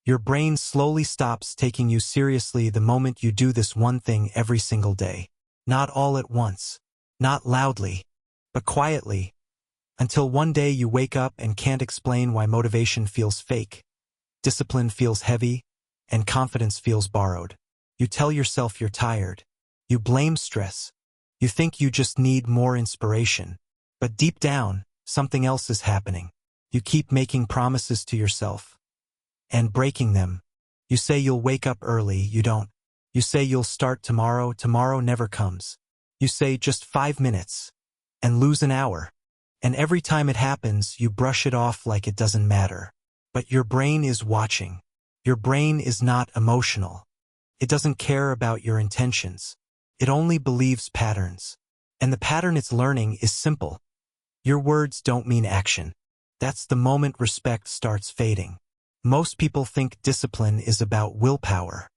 Your brain slowly stops taking you seriously the moment you do this one thing every single day. Not all at once, not loudly, but quietly, until one day you wake up and can't explain why motivation feels fake, discipline feels heavy, and confidence feels borrowed. You tell yourself you're tired. You blame stress. You think you just need more inspiration. But deep down, something else is happening. You keep making promises to yourself and breaking them. You say you'll wake up early, you don't. You say you'll start tomorrow, tomorrow never comes. You say just 5 minutes and lose an hour. And every time it happens, you brush it off like it doesn't matter. But your brain is watching. Your brain is not emotional. It doesn't care about your intentions. It only believes patterns. And the pattern it's learning is simple. Your words don't mean action. That's the moment respect starts fading. Most people think discipline is about willpower.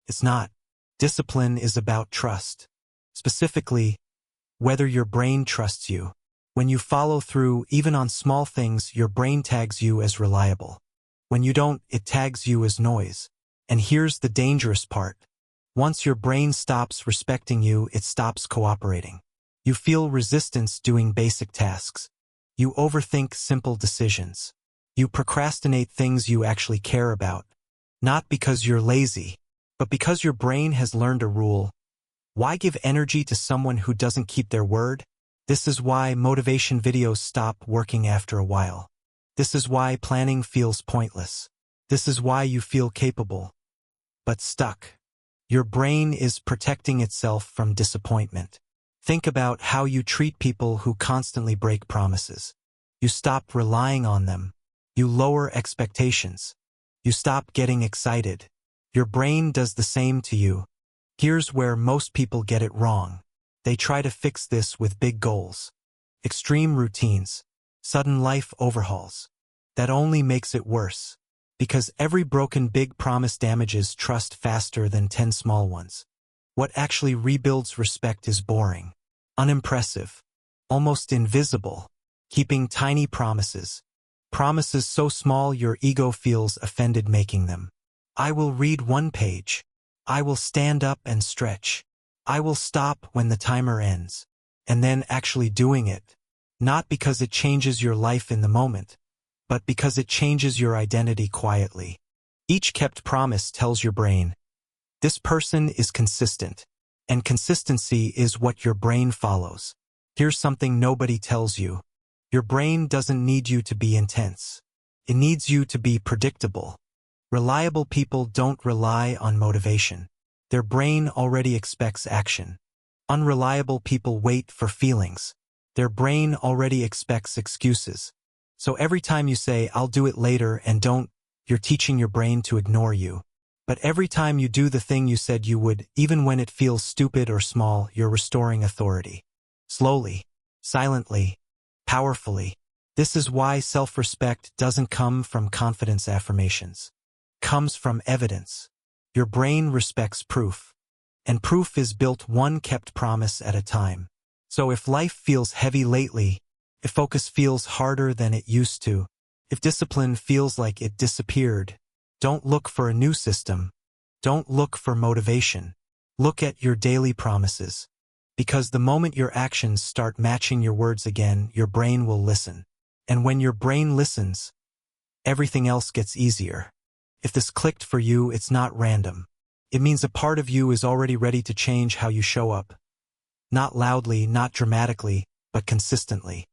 It's not. Discipline is about trust. Specifically, whether your brain trusts you. When you follow through, even on small things, your brain tags you as reliable. When you don't, it tags you as noise. And here's the dangerous part. Once your brain stops respecting you, it stops cooperating. You feel resistance doing basic tasks. You overthink simple decisions. You procrastinate things you actually care about. Not because you're lazy, but because your brain has learned a rule. Why give energy to someone who doesn't keep their word? This is why motivation videos stop working after a while. This is why planning feels pointless. This is why you feel capable, but stuck. Your brain is protecting itself from disappointment. Think about how you treat people who constantly break promises. You stop relying on them. You lower expectations. You stop getting excited. Your brain does the same to you. Here's where most people get it wrong. They try to fix this with big goals, extreme routines, sudden life overhauls. That only makes it worse. Because every broken big promise damages trust faster than 10 small ones. What actually rebuilds respect is boring, unimpressive, almost invisible. Keeping tiny promises. Promises so small your ego feels offended making them. I will read 1 page. I will stand up and stretch. I will stop when the timer ends. And then actually doing it. Not because it changes your life in the moment, but because it changes your identity quietly. Each kept promise tells your brain, this person is consistent, and consistency is what your brain follows. Here's something nobody tells you. Your brain doesn't need you to be intense. It needs you to be predictable. Reliable people don't rely on motivation. Their brain already expects action. Unreliable people wait for feelings. Their brain already expects excuses. So every time you say, I'll do it later and don't, you're teaching your brain to ignore you. But every time you do the thing you said you would, even when it feels stupid or small, you're restoring authority. Slowly, silently, powerfully. This is why self-respect doesn't come from confidence affirmations. It comes from evidence. Your brain respects proof. And proof is built one kept promise at a time. So if life feels heavy lately, if focus feels harder than it used to, if discipline feels like it disappeared, don't look for a new system. Don't look for motivation. Look at your daily promises. Because the moment your actions start matching your words again, your brain will listen. And when your brain listens, everything else gets easier. If this clicked for you, it's not random. It means a part of you is already ready to change how you show up. Not loudly, not dramatically, but consistently.